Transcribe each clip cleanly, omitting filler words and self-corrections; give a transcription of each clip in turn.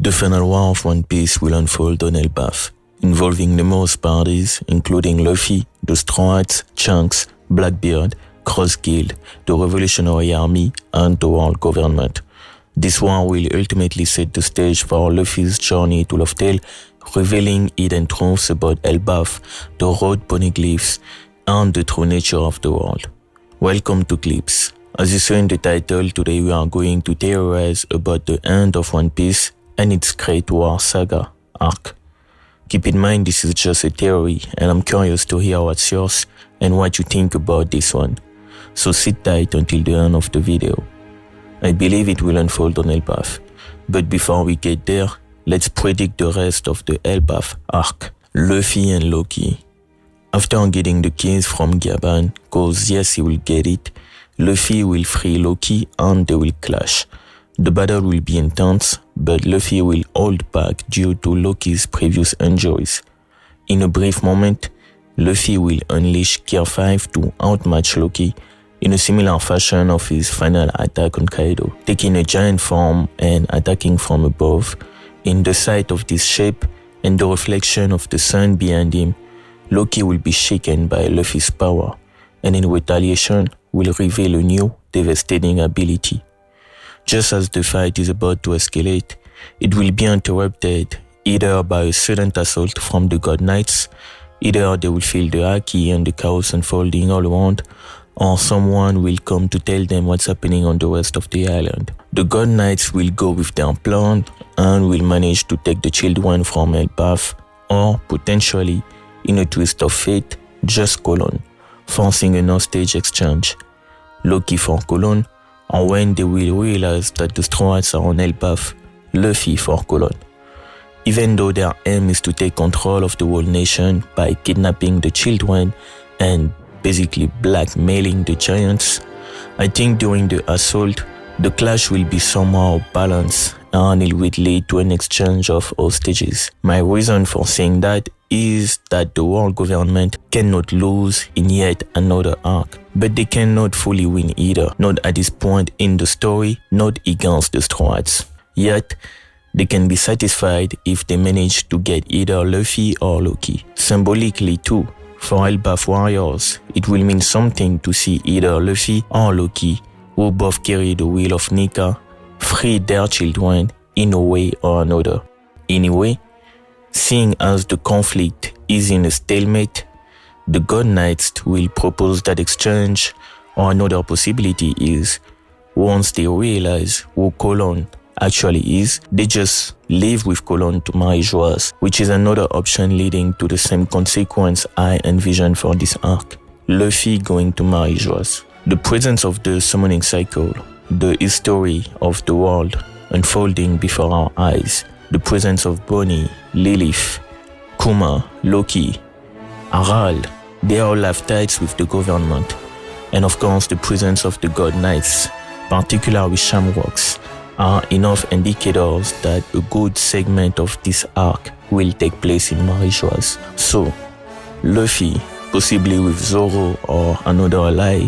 The final war of One Piece will unfold on Elbaf, involving numerous parties including Luffy, the Straw Hats, Chunks, Blackbeard, Cross Guild, the Revolutionary Army, and the world government. This war will ultimately set the stage for Luffy's journey to Laugh Tale, revealing hidden truths about Elbaf, the road poneglyphs, and the true nature of the world. Welcome to Klips. As you saw in the title, today we are going to theorize about the end of One Piece and its Great War Saga arc. Keep in mind this is just a theory and I'm curious to hear what's yours and what you think about this one. So sit tight until the end of the video. I believe it will unfold on Elbaf, but before we get there, let's predict the rest of the Elbaf arc. Luffy and Loki. After getting the keys from Gaban, cause yes he will get it, Luffy will free Loki and they will clash. The battle will be intense, but Luffy will hold back due to Loki's previous injuries. In a brief moment, Luffy will unleash Gear 5 to outmatch Loki in a similar fashion of his final attack on Kaido, taking a giant form and attacking from above. In the sight of this shape and the reflection of the sun behind him, Loki will be shaken by Luffy's power, and in retaliation will reveal a new, devastating ability. Just as the fight is about to escalate, it will be interrupted either by a sudden assault from the God Knights, either they will feel the haki and the chaos unfolding all around, or someone will come to tell them what's happening on the rest of the island. The God Knights will go with their plan and will manage to take the children from Elbaf, or potentially, in a twist of fate, just Colon, forcing an hostage exchange. Loki for Colon, or when they will realize that the Straw Hats are on Elbaf, Luffy for Colon. Even though their aim is to take control of the whole nation by kidnapping the children and basically blackmailing the giants, I think during the assault, the clash will be somehow balanced and it will lead to an exchange of hostages. My reason for saying that is that the world government cannot lose in yet another arc, but they cannot fully win either, not at this point in the story, not against the Straw Hats. Yet, they can be satisfied if they manage to get either Luffy or Loki. Symbolically too, for Elbaf warriors, it will mean something to see either Luffy or Loki, who both carry the will of Nika, free their children in a way or another. Anyway, seeing as the conflict is in a stalemate, the God Knights will propose that exchange, or another possibility is, once they realize who Colon actually is, they just leave with Colon to marry Joas, which is another option leading to the same consequence I envision for this arc. Luffy going to marry Joas. The presence of the summoning cycle, the history of the world unfolding before our eyes, the presence of Bonnie, Lilith, Kuma, Loki, Harald, they all have ties with the government. And of course the presence of the God Knights, particularly with Shamrocks, are enough indicators that a good segment of this arc will take place in Marijoas. So, Luffy, possibly with Zoro or another ally,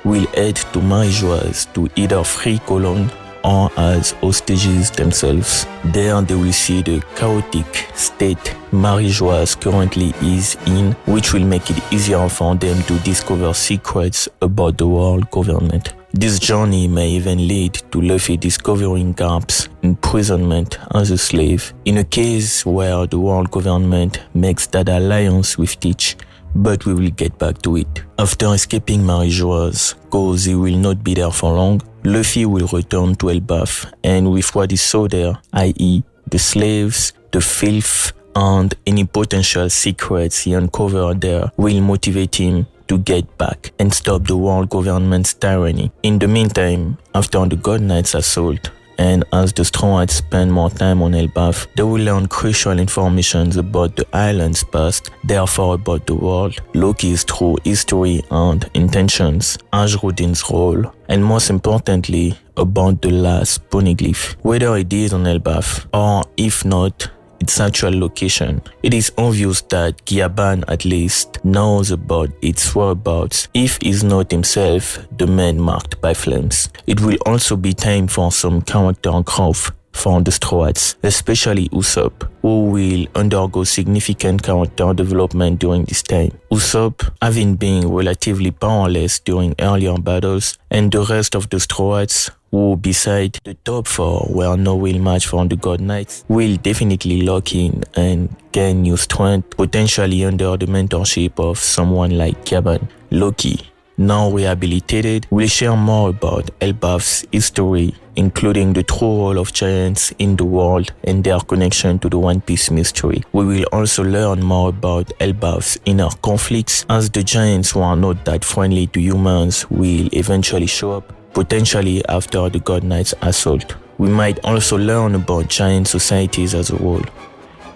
will head to Marijoas to either free Colon or as hostages themselves. There they will see the chaotic state Marijoas currently is in, which will make it easier for them to discover secrets about the world government. This journey may even lead to Luffy discovering Garp's imprisonment as a slave, in a case where the world government makes that alliance with Teach, but we will get back to it. After escaping Marijoas, cause he will not be there for long, Luffy will return to Elbaf, and with what he saw there, i.e. the slaves, the filth, and any potential secrets he uncovered there, will motivate him to get back and stop the world government's tyranny. In the meantime, after the God Knights assault, and as the Straw Hats spend more time on Elbaf, they will learn crucial information about the island's past, therefore about the world, Loki's true history and intentions, Ashrodin's role, and most importantly, about the last poneglyph, whether it is on Elbaf, or if not, its actual location. It is obvious that Gaban at least knows about its whereabouts if he's not himself the man marked by flames. It will also be time for some character growth for the Stroats, especially Usopp, who will undergo significant character development during this time. Usopp, having been relatively powerless during earlier battles, and the rest of the Stroats, who beside the top four were no real match for the God Knights, will definitely lock in and gain new strength, potentially under the mentorship of someone like Kaban. Loki, now rehabilitated, will share more about Elbaf's history, including the true role of giants in the world and their connection to the One Piece mystery. We will also learn more about Elbaf's inner conflicts, as the giants who are not that friendly to humans will eventually show up, potentially after the God Knight's assault. We might also learn about giant societies as a whole.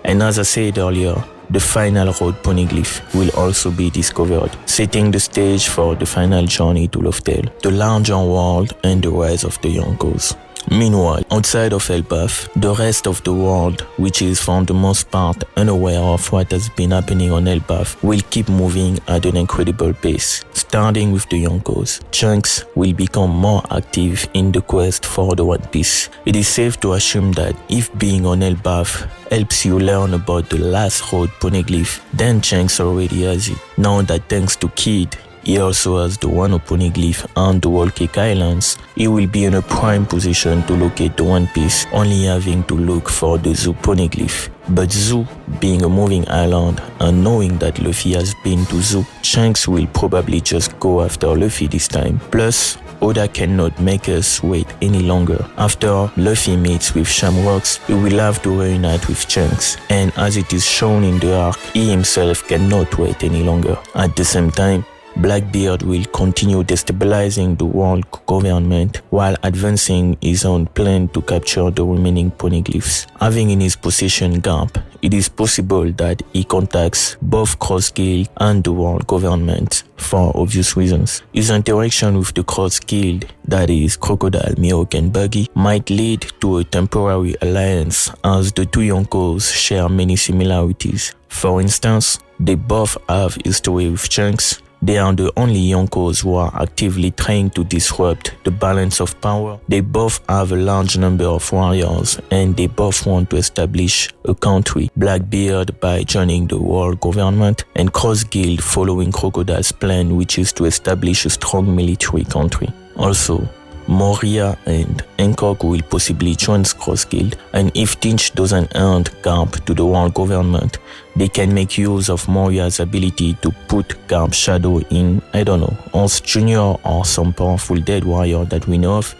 And as I said earlier, the final road poneglyph will also be discovered, setting the stage for the final journey to Loftel, the larger world and the rise of the Yonkos. Meanwhile, outside of Elbaf, the rest of the world, which is for the most part unaware of what has been happening on Elbaf, will keep moving at an incredible pace. Starting with the Yonkos, Chunks will become more active in the quest for the One Piece. It is safe to assume that if being on Elbaf helps you learn about the last road poneglyph, then Chunks already has it. Now that thanks to Kid, he also has the Wano poneglyph and the Whole Cake Islands, he will be in a prime position to locate the One Piece, only having to look for the Zoo poneglyph. But Zoo, being a moving island and knowing that Luffy has been to Zoo, Shanks will probably just go after Luffy this time. Plus, Oda cannot make us wait any longer. After Luffy meets with Shamrocks, he will have to reunite with Shanks, and as it is shown in the arc, he himself cannot wait any longer. At the same time, Blackbeard will continue destabilizing the world government while advancing his own plan to capture the remaining poneglyphs. Having in his possession Garp, it is possible that he contacts both Cross Guild and the world government for obvious reasons. His interaction with the Cross Guild, that is Crocodile, Mihawk and Buggy, might lead to a temporary alliance as the two Yonkos share many similarities. For instance, they both have history with Chunks. They are the only Yonkos who are actively trying to disrupt the balance of power. They both have a large number of warriors, and they both want to establish a country. Blackbeard by joining the world government, and Cross Guild following Crocodile's plan, which is to establish a strong military country. Also, Moria and Hancock will possibly join Cross Guild, and if Tinch doesn't hand Garp to the world government, they can make use of Moria's ability to put Garp's shadow in, I don't know, Horse Jr. or some powerful dead warrior that we know of,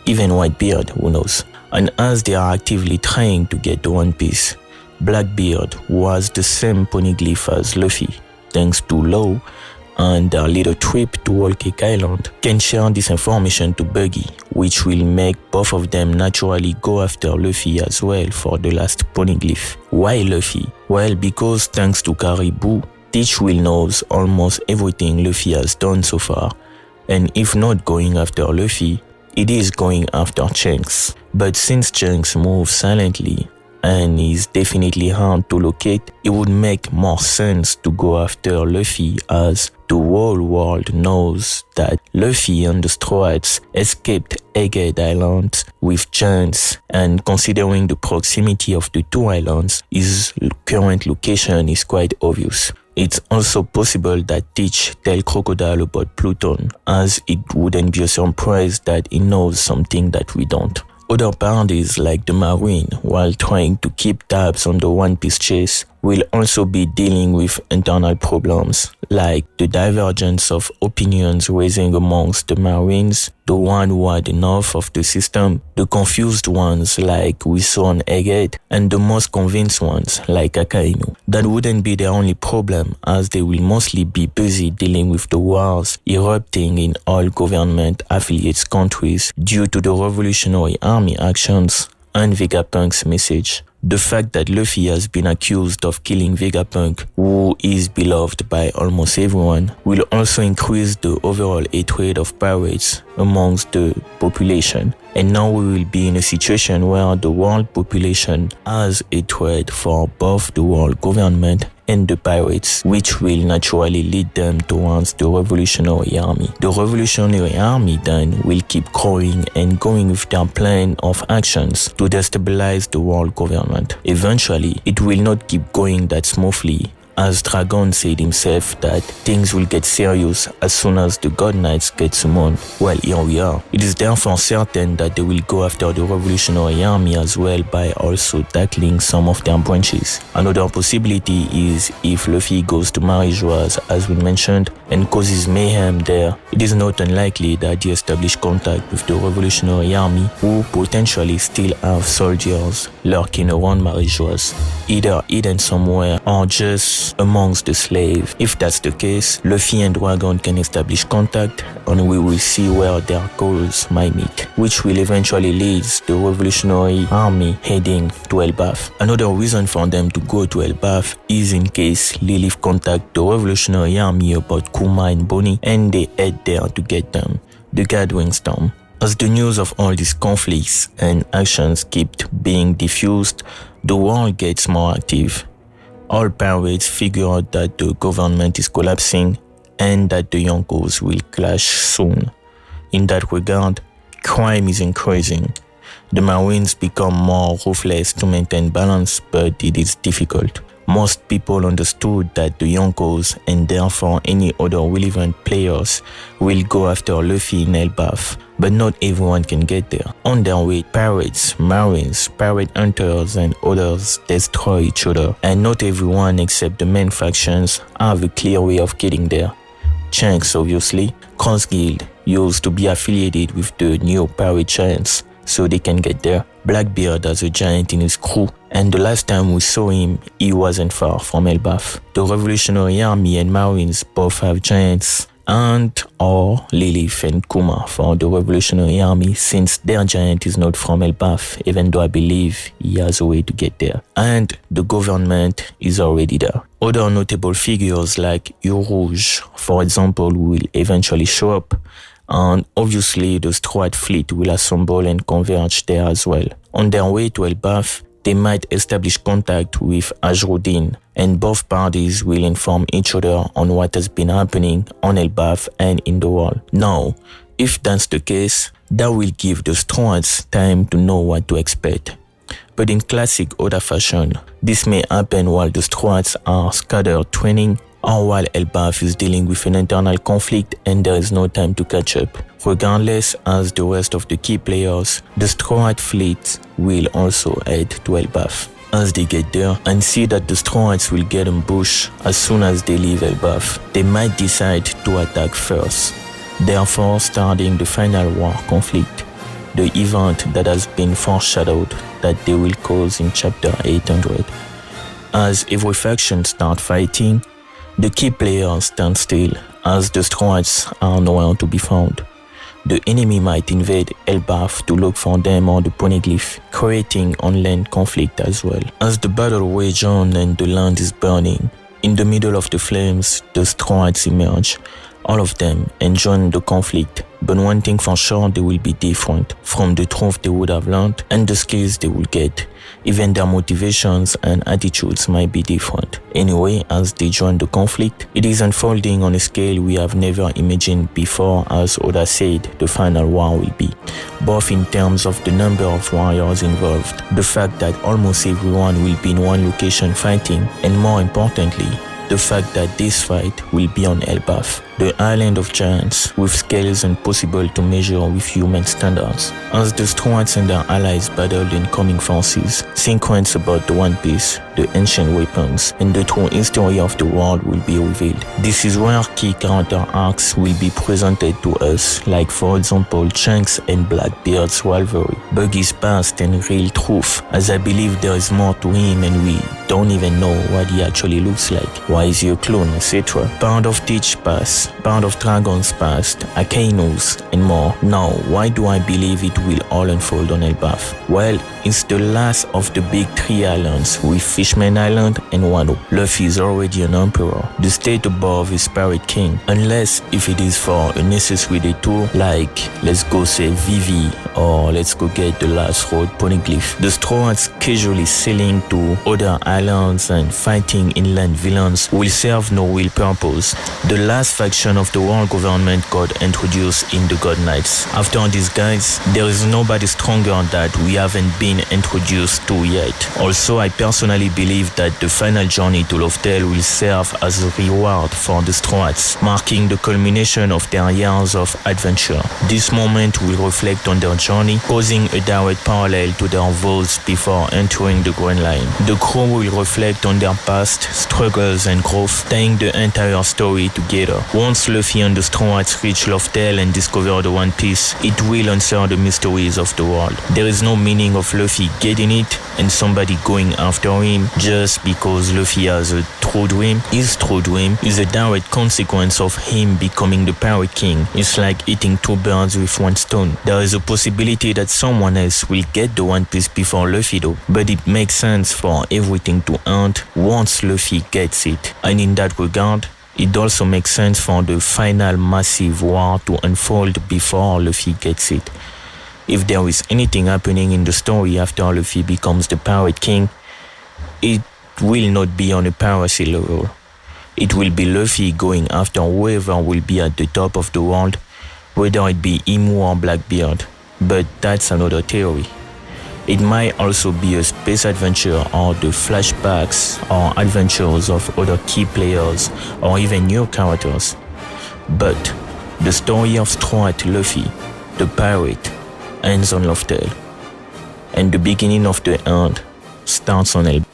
even Whitebeard, who knows. And as they are actively trying to get the One Piece, Blackbeard, who has the same poneglyph as Luffy, thanks to Law, and their little trip to Whole Cake Island, can share this information to Buggy, which will make both of them naturally go after Luffy as well for the last poneglyph. Why Luffy? Well, because thanks to Caribou, Teach will knows almost everything Luffy has done so far, and if not going after Luffy, it is going after Shanks. But since Shanks moves silently and is definitely hard to locate, it would make more sense to go after Luffy, as the whole world knows that Luffy and the Straw Hats escaped Egghead Island with chance, and considering the proximity of the two islands, his current location is quite obvious. It's also possible that Teach tell Crocodile about Pluton, as it wouldn't be a surprise that he knows something that we don't. Other parties like the Marine, while trying to keep tabs on the One Piece chase, will also be dealing with internal problems like the divergence of opinions raising amongst the Marines, the one who had enough of the system, the confused ones like we saw on Egghead, and the most convinced ones like Akainu. That wouldn't be the only problem, as they will mostly be busy dealing with the wars erupting in all government affiliates countries due to the Revolutionary Army actions and Vegapunk's message. The fact that Luffy has been accused of killing Vegapunk, who is beloved by almost everyone, will also increase the overall hatred of pirates amongst the population. And now we will be in a situation where the world population has hatred for both the world government and the pirates, which will naturally lead them towards the Revolutionary Army. The Revolutionary Army then will keep growing and going with their plan of actions to destabilize the world government. Eventually, it will not keep going that smoothly, as Dragon said himself that things will get serious as soon as the God Knights get summoned. Well, here we are. It is therefore certain that they will go after the Revolutionary Army as well by also tackling some of their branches. Another possibility is if Luffy goes to Marijouas, as we mentioned, and causes mayhem there, it is not unlikely that he established contact with the Revolutionary Army, who potentially still have soldiers lurking around Marijouas, either hidden somewhere or just amongst the slaves. If that's the case, Luffy and Dragon can establish contact and we will see where their goals might meet, which will eventually lead the Revolutionary Army heading to Elbaf. Another reason for them to go to Elbaf is in case Lilith contact the Revolutionary Army about Kuma and Bonnie and they head there to get them. The Gathering Storm. As the news of all these conflicts and actions kept being diffused, the world gets more active. All pirates figure out that the government is collapsing and that the Yonkos will clash soon. In that regard, crime is increasing. The Marines become more ruthless to maintain balance, but it is difficult. Most people understood that the Yonkos and therefore any other relevant players will go after Luffy in Elbaf, but not everyone can get there. On their way, pirates, marines, pirate hunters and others destroy each other, and not everyone except the main factions have a clear way of getting there. Shanks, obviously, Cross Guild used to be affiliated with the new pirate giants, so they can get there. Blackbeard has a giant in his crew, and the last time we saw him, he wasn't far from Elbaf. The Revolutionary Army and Marines both have giants, and or Lilith and Kuma for the Revolutionary Army, since their giant is not from Elbaf, even though I believe he has a way to get there. And the government is already there. Other notable figures like Eau Rouge, for example, will eventually show up, and obviously the Strat fleet will assemble and converge there as well. On their way to Elbaf, they might establish contact with Ajrudin, and both parties will inform each other on what has been happening on Elbaf and in the world. Now, if that's the case, that will give the Strats time to know what to expect. But in classic Oda fashion, this may happen while the Strats are scattered training or while Elbaf is dealing with an internal conflict and there is no time to catch up. Regardless, as the rest of the key players, the Strat fleet will also head to Elbaf. As they get there and see that the Strats will get ambushed as soon as they leave Elbaf, they might decide to attack first, therefore starting the final war conflict, the event that has been foreshadowed that they will cause in chapter 800. As every faction start fighting, the key players stand still as the Strats are nowhere to be found. The enemy might invade Elbaf to look for them or the Poneglyph, creating on-land conflict as well. As the battle rages on and the land is burning, in the middle of the flames, the Strats emerge, all of them enjoying the conflict, but one thing for sure, they will be different from the truth they would have learned and the skills they will get. Even their motivations and attitudes might be different. Anyway, as they join the conflict, it is unfolding on a scale we have never imagined before. As Oda said, the final war will be, both in terms of the number of warriors involved, the fact that almost everyone will be in one location fighting, and more importantly, the fact that this fight will be on Elbaf, the island of giants with scales impossible to measure with human standards. As the Strats and their allies battle the incoming forces, secrets about the One Piece, the ancient weapons, and the true history of the world will be revealed. This is where key character arcs will be presented to us, like for example Shanks and Blackbeard's rivalry, Buggy's past and real truth, as I believe there is more to him and we don't even know what he actually looks like. Why is he a clone, etc. Part of Teach's past, part of Dragon's past, Akaino's, and more. Now, why do I believe it will all unfold on Elbaf? Well, it's the last of the big three islands, with Fishman Island and Wano. Luffy is already an emperor. The state above is Pirate King, unless if it is for a necessary detour, like let's go save Vivi, or let's go get the last road Poneglyph. The Strats casually sailing to other islands islands and fighting inland villains will serve no real purpose. The last faction of the world government got introduced in the God Knights. After these guys, there is nobody stronger that we haven't been introduced to yet. Also, I personally believe that the final journey to Loftel will serve as a reward for the Stroats, marking the culmination of their years of adventure. This moment will reflect on their journey, causing a direct parallel to their vows before entering the Grand Line. The crew will reflect on their past, struggles and growth, tying the entire story together. Once Luffy and the Stroats reach Loftel and discover the One Piece, it will answer the mysteries of the world. There is no meaning of Luffy getting it and somebody going after him just because Luffy has a true dream. His true dream is a direct consequence of him becoming the Pirate King. It's like eating two birds with one stone. There is a possibility that someone else will get the One Piece before Luffy though, but it makes sense for everything to end once Luffy gets it. And in that regard, it also makes sense for the final massive war to unfold before Luffy gets it. If there is anything happening in the story after Luffy becomes the Pirate King, it will not be on a piracy level. It will be Luffy going after whoever will be at the top of the world, whether it be him or Blackbeard. But that's another theory. It might also be a space adventure or the flashbacks or adventures of other key players or even new characters. But the story of Stroat Luffy, the pirate, ends on Loftel, and the beginning of the end starts on Elbaf.